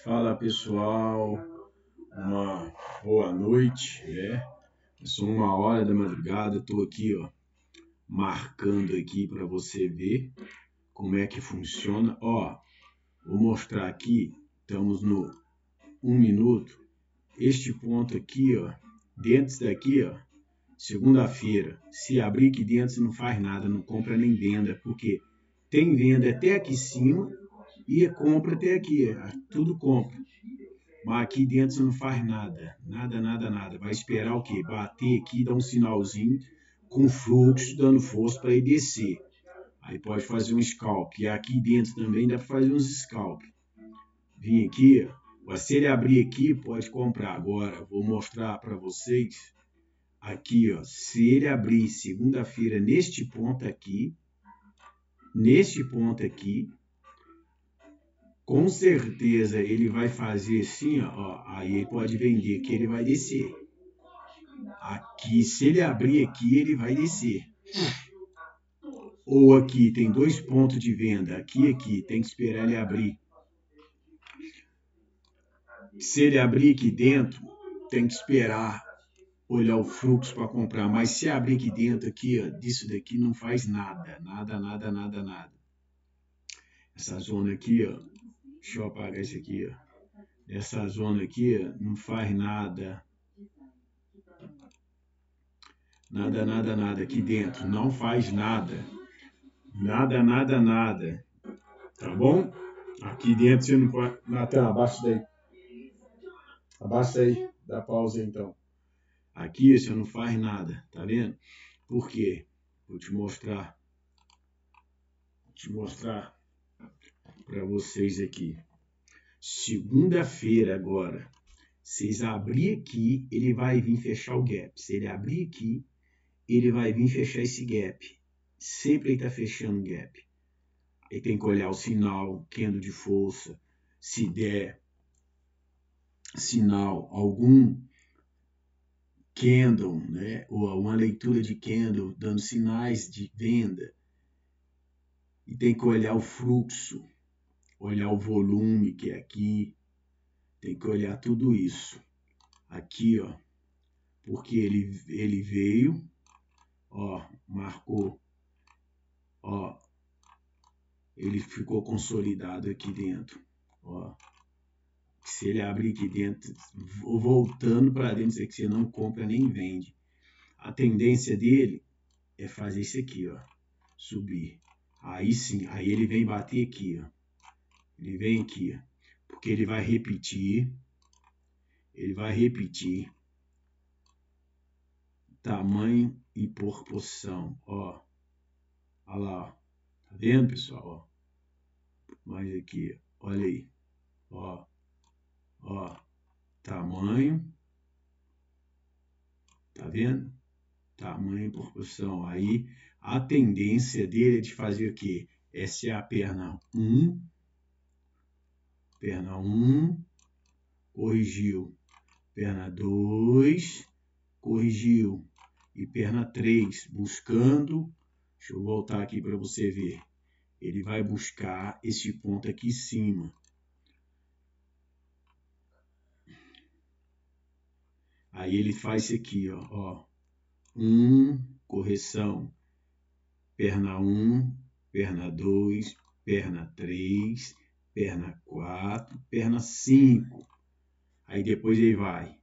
Fala pessoal, uma boa noite, né? São 1h da madrugada, estou aqui, ó, marcando aqui para você ver como é que funciona. Ó, vou mostrar aqui, estamos no 1 minuto. Este ponto aqui, ó, dentro daqui, ó, segunda-feira, se abrir aqui dentro você não faz nada, não compra nem venda, porque tem venda até aqui em cima e compra até aqui, tudo compra. Mas aqui dentro você não faz nada, nada. Vai esperar o quê? Bater aqui, dar um sinalzinho com fluxo, dando força para ele descer. Aí pode fazer um scalp. E aqui dentro também dá para fazer uns scalp. Vim aqui, ó, se ele abrir aqui, pode comprar. Agora, vou mostrar para vocês. Aqui, ó, se ele abrir segunda-feira neste ponto aqui, com certeza ele vai fazer assim, ó, aí ele pode vender que ele vai descer. Aqui, se ele abrir aqui, ele vai descer. Ou aqui, tem 2 pontos de venda, aqui, tem que esperar ele abrir. Se ele abrir aqui dentro, tem que esperar olhar o fluxo para comprar. Mas se abrir aqui dentro, aqui, ó, disso daqui não faz nada. Nada. Essa zona aqui, ó, deixa eu apagar isso aqui, ó. Essa zona aqui, ó, não faz nada. Nada aqui dentro, não faz nada. Nada. Tá bom? Aqui dentro você não pode. Natan, abaixa daí. Abaixa aí, dá pausa aí então. Aqui você não faz nada, tá vendo? Por quê? Vou te mostrar para vocês aqui. Segunda-feira agora, vocês abrir aqui, ele vai vir fechar o gap. Se ele abrir aqui, ele vai vir fechar esse gap. Sempre ele está fechando o gap. Ele tem que olhar o sinal, candle de força. Se der sinal algum candle, né, ou uma leitura de candle dando sinais de venda, e tem que olhar o fluxo, olhar o volume que é aqui, tem que olhar tudo isso. Aqui, ó, porque ele veio, ó, marcou, ó, ele ficou consolidado aqui dentro, ó. Se ele abrir aqui dentro, voltando para dentro, é que você não compra nem vende. A tendência dele é fazer isso aqui, ó, subir. Aí sim, aí ele vem bater aqui, ó. Ele vem aqui, ó, porque ele vai repetir tamanho e proporção, ó. Olha lá, ó. Tá vendo, pessoal? Ó. Mais aqui, olha aí, ó. Ó, tamanho, tá vendo? Tamanho e proporção. Aí a tendência dele é de fazer o quê? Essa é a perna 1, corrigiu. Perna 2, corrigiu. E perna 3, buscando. Deixa eu voltar aqui para você ver. Ele vai buscar esse ponto aqui em cima. Aí ele faz isso aqui, ó. 1, correção. Perna 1, perna 2, perna 3, perna 4, perna 5. Aí depois ele vai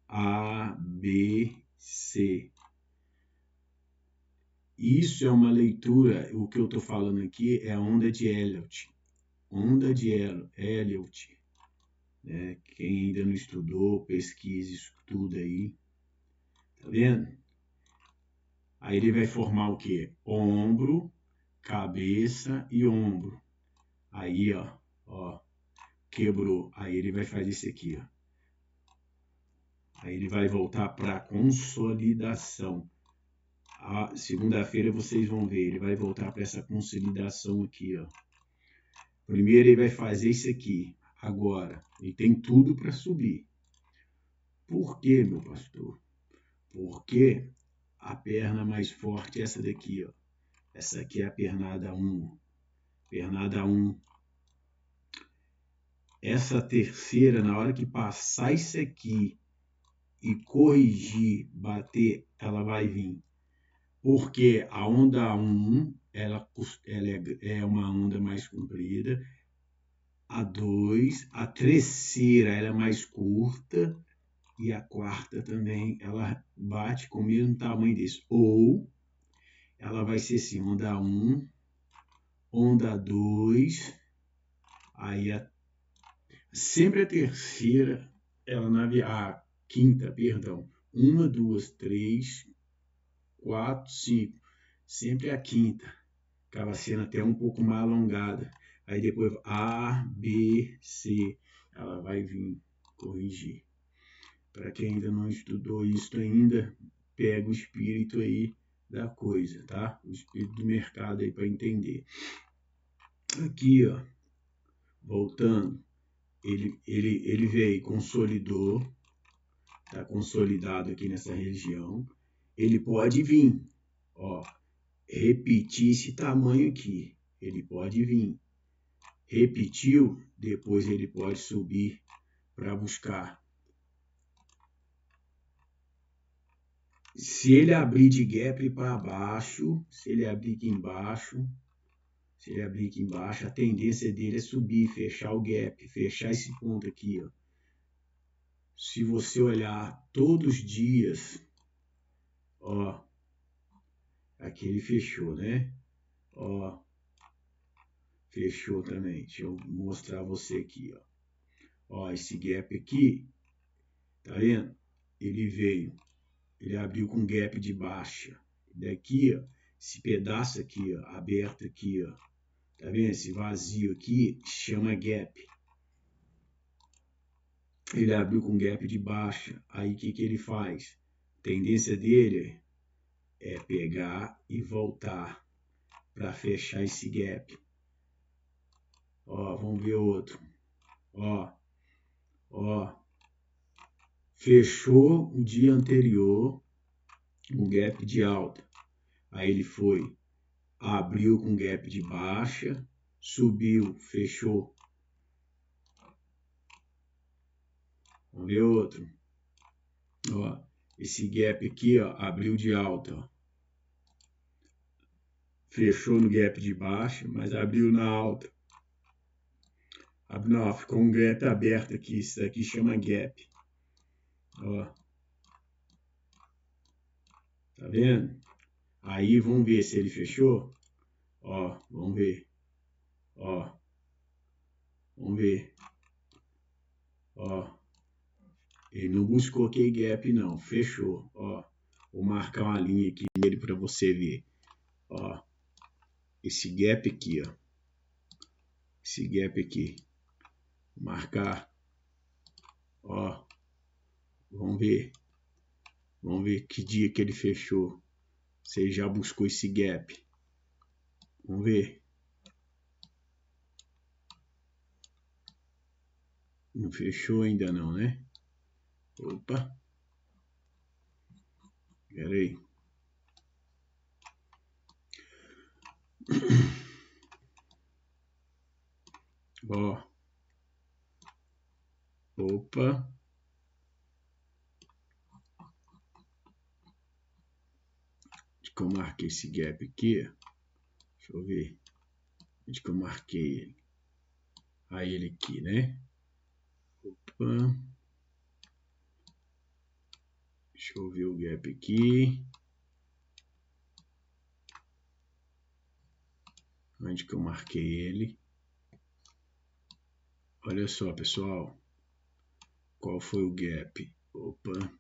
A, B, C. Isso é uma leitura, o que eu estou falando aqui é a onda de Elliott. Onda de Elliott. Né? Quem ainda não estudou, pesquise, estuda aí. Tá vendo? Aí ele vai formar o quê? Ombro, cabeça e ombro. Aí, ó, quebrou. Aí ele vai fazer isso aqui, ó. Aí ele vai voltar para consolidação. A segunda-feira vocês vão ver, ele vai voltar para essa consolidação aqui, ó. Primeiro ele vai fazer isso aqui. Agora, ele tem tudo para subir. Por quê, meu pastor? Porque a perna mais forte é essa daqui, ó. Essa aqui é a pernada 1. Pernada 1. essa terceira, na hora que passar isso aqui e corrigir, bater, ela vai vir. Porque a onda 1, ela é uma onda mais comprida. A 2, a terceira, ela é mais curta. E a quarta também, ela bate com o mesmo tamanho desse. Ou ela vai ser assim, onda 1, onda 2, aí sempre a terceira, a quinta, perdão, 1, 2, 3, 4, 5, sempre a quinta, acaba sendo até um pouco mais alongada. Aí depois A, B, C, ela vai vir corrigir. Para quem ainda não estudou isso ainda, pega o espírito aí da coisa, tá? O espírito do mercado aí para entender. Aqui, ó, voltando, ele veio, consolidou, tá consolidado aqui nessa região. Ele pode vir, ó, repetir esse tamanho aqui. Ele pode vir. Repetiu, depois ele pode subir para buscar. Se ele abrir de gap para baixo, se ele abrir aqui embaixo, a tendência dele é subir, fechar o gap, fechar esse ponto aqui, ó. Se você olhar todos os dias, ó, aqui ele fechou, né? Ó, fechou também. Deixa eu mostrar você aqui, ó. Ó, esse gap aqui, tá vendo? Ele veio, ele abriu com gap de baixa. Daqui, ó, esse pedaço aqui, ó, aberto aqui, ó. Tá vendo? Esse vazio aqui chama gap. Ele abriu com gap de baixa. Aí o que ele faz? A tendência dele é pegar e voltar para fechar esse gap. Ó, vamos ver outro. Ó, ó. Fechou o dia anterior um gap de alta. Aí ele foi, abriu com gap de baixa, subiu, fechou. Vamos ver outro. Ó, esse gap aqui, ó, abriu de alta, ó. Fechou no gap de baixa, mas abriu na alta. Não, ficou um gap aberto aqui. Isso daqui chama gap. Ó. Tá vendo? Aí vamos ver se ele fechou. Ó, vamos ver. Ó. Vamos ver. Ó. Ele não buscou aqui gap não. Fechou. Ó. Vou marcar uma linha aqui nele para você ver. Ó. Esse gap aqui, ó. Esse gap aqui. Marcar. Ó. Vamos ver. Vamos ver que dia que ele fechou. Se ele já buscou esse gap. Vamos ver. Não fechou ainda não, né? Opa. Espera aí. Ó. Opa. Onde que eu marquei esse gap aqui? Deixa eu ver. Onde que eu marquei ele? Aí ele aqui, né? Opa. Deixa eu ver o gap aqui. Onde que eu marquei ele? Olha só, pessoal. Qual foi o gap? Opa.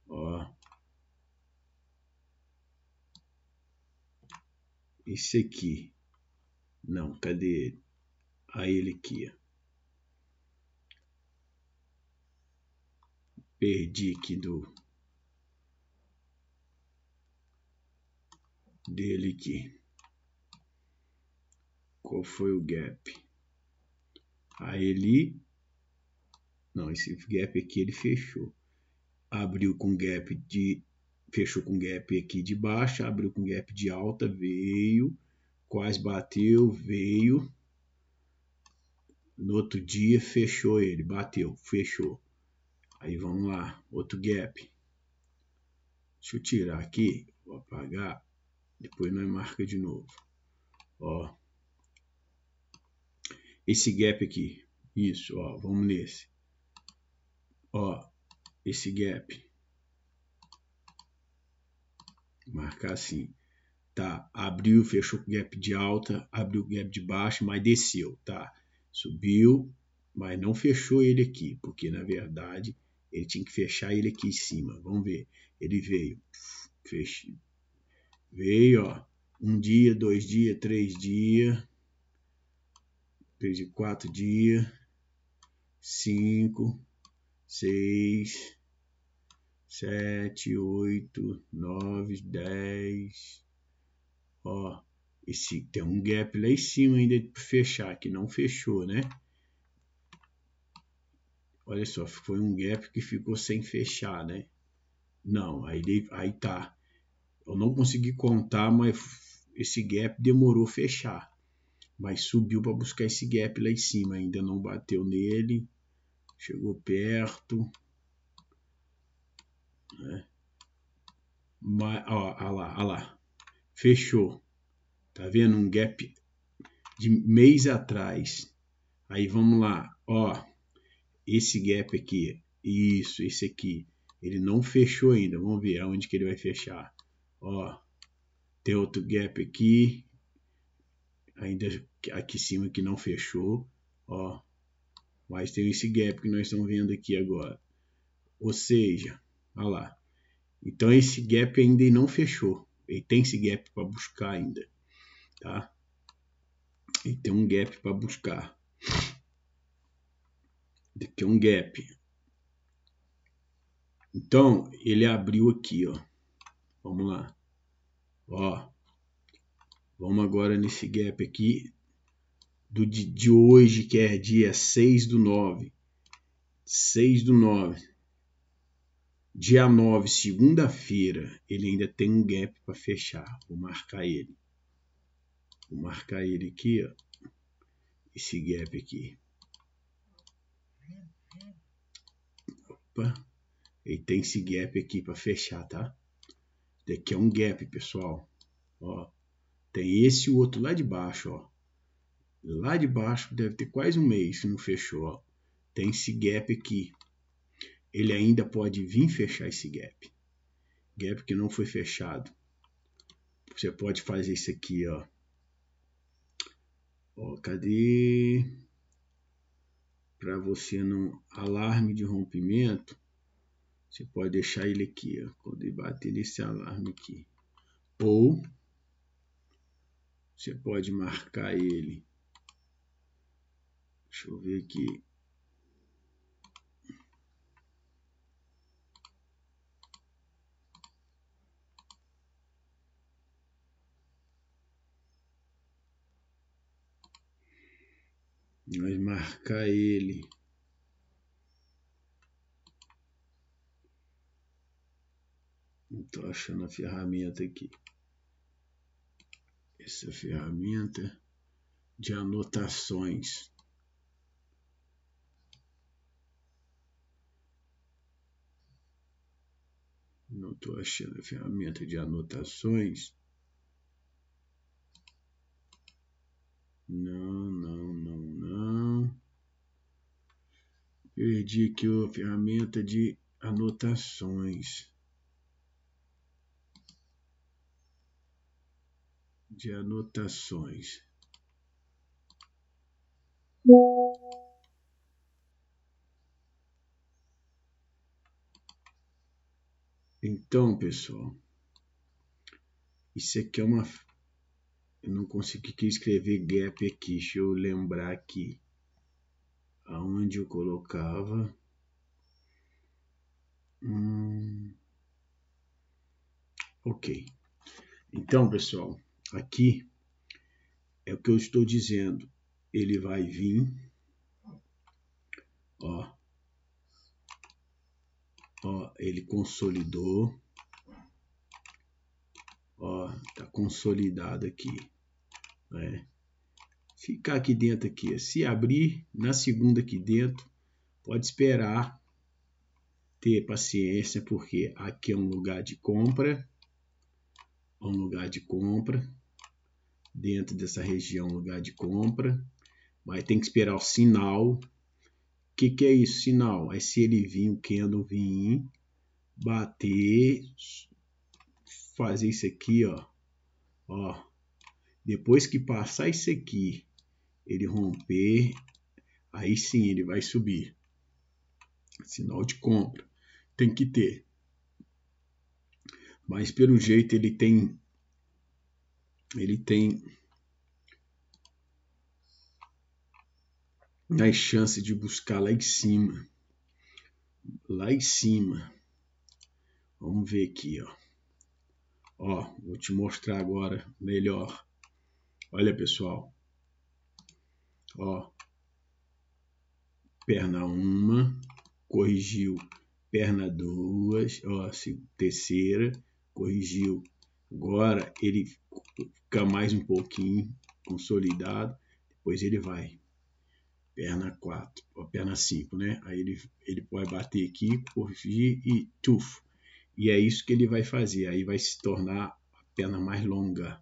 Ó. Esse aqui. Não, cadê ele? Aí ele aqui, ó. Perdi aqui dele aqui. Qual foi o gap? Aí ele... Não, esse gap aqui ele fechou. Abriu com gap de... Fechou com gap aqui de baixa, abriu com gap de alta, veio, quase bateu, veio. No outro dia fechou ele, bateu, fechou. Aí vamos lá, outro gap. Deixa eu tirar aqui, vou apagar, depois nós marca de novo. Ó, esse gap aqui, isso, ó, vamos nesse. Ó, esse gap. Marcar assim. Tá, abriu, fechou com gap de alta, abriu o gap de baixo, mas desceu, tá? Subiu, mas não fechou ele aqui, porque na verdade ele tinha que fechar ele aqui em cima. Vamos ver. Ele veio, fechou. Veio, ó, 1 dia, 2 dias, 3 dias, 4 dias, 5, 6, 7, 8, 9, 10. Ó, esse tem um gap lá em cima ainda para fechar, que não fechou, né? Olha só, foi um gap que ficou sem fechar, né? Não, aí tá. Eu não consegui contar, mas esse gap demorou a fechar. Mas subiu para buscar esse gap lá em cima, ainda não bateu nele. Chegou perto. Né? Mas, ó lá. Fechou. Tá vendo? Um gap de mês atrás. Aí vamos lá. Ó, esse gap aqui. Isso, esse aqui. Ele não fechou ainda. Vamos ver aonde que ele vai fechar. Ó, tem outro gap aqui. Ainda aqui em cima que não fechou. Ó, mas tem esse gap que nós estamos vendo aqui agora. Ou seja, olha lá. Então esse gap ainda não fechou. Ele tem esse gap para buscar ainda, tá? Ele tem um gap para buscar. Aqui é um gap. Então ele abriu aqui, ó. Vamos lá. Ó. Vamos agora nesse gap aqui de hoje, que é dia 6/9. 6/9. Dia 9, segunda-feira, ele ainda tem um gap para fechar. Vou marcar ele. Vou marcar ele aqui, ó. Esse gap aqui. Opa. Ele tem esse gap aqui para fechar, tá? Daqui é um gap, pessoal. Ó. Tem esse e o outro lá de baixo, ó. Lá de baixo deve ter quase um mês que não fechou, ó. Tem esse gap aqui. Ele ainda pode vir fechar esse gap. Gap que não foi fechado. Você pode fazer isso aqui, ó. Ó, cadê? Para você não alarme de rompimento, você pode deixar ele aqui, ó, quando ele bater nesse alarme aqui. Ou você pode marcar ele. Deixa eu ver aqui. Nós marcar ele. Não estou achando a ferramenta aqui. Essa ferramenta de anotações. Não estou achando a ferramenta de anotações. Não. Perdi aqui a ferramenta de anotações. Então, pessoal, isso aqui é uma... Eu não consegui escrever gap aqui. Deixa eu lembrar aqui aonde eu colocava. Ok. Então, pessoal, aqui é o que eu estou dizendo. Ele vai vir, ó, ele consolidou, ó, tá consolidado aqui. né? Ficar aqui dentro aqui, se abrir na segunda aqui dentro, pode esperar, ter paciência, porque aqui é um lugar de compra, dentro dessa região, lugar de compra, mas tem que esperar o sinal. O que é isso, sinal? Aí se ele vir, o candle vir, bater, fazer isso aqui, ó, depois que passar isso aqui, ele romper, aí sim ele vai subir. Sinal de compra, tem que ter. Mas pelo jeito ele tem mais chance de buscar lá em cima. Vamos ver aqui, ó. Vou te mostrar agora melhor. Olha, pessoal. Ó. Perna 1, corrigiu. Perna 2, ó, terceira, corrigiu. Agora ele fica mais um pouquinho consolidado, depois ele vai. Perna 4, ó, perna 5, né? Aí ele pode bater aqui, corrigir e tuf. E é isso que ele vai fazer. Aí vai se tornar a perna mais longa.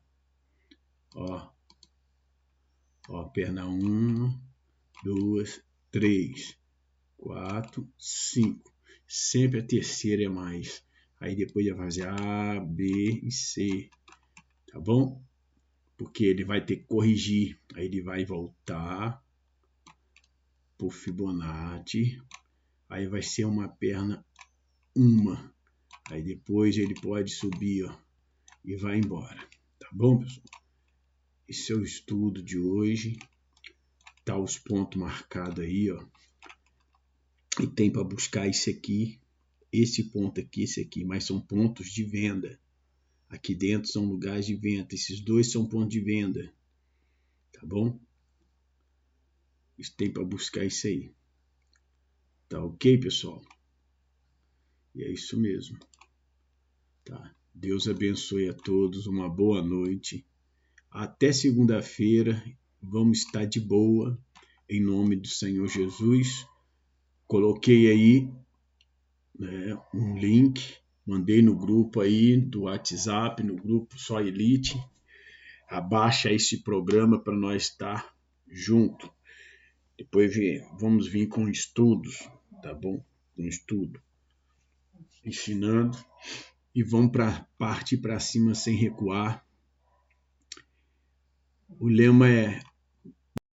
Ó, perna 1, 2, 3, 4, 5. Sempre a terceira é mais. Aí depois vai fazer A, B e C. Tá bom? Porque ele vai ter que corrigir. Aí ele vai voltar por Fibonacci. Aí vai ser uma perna 1. Aí depois ele pode subir, ó, e vai embora. Tá bom, pessoal? Esse é o estudo de hoje. Tá os pontos marcados aí, ó. E tem para buscar esse aqui, esse ponto aqui, esse aqui, mas são pontos de venda. Aqui dentro são lugares de venda. Esses dois são pontos de venda. Tá bom? Isso tem para buscar isso aí. Tá ok, pessoal? E é isso mesmo. Tá? Deus abençoe a todos. Uma boa noite. Até segunda-feira. Vamos estar de boa. Em nome do Senhor Jesus. Coloquei aí, né, um link. Mandei no grupo aí do WhatsApp, no grupo Só Elite. Abaixa esse programa para nós estar junto. Depois vamos vir com estudos, tá bom? Com estudo. Ensinando. E vamos partir para cima sem recuar. O lema é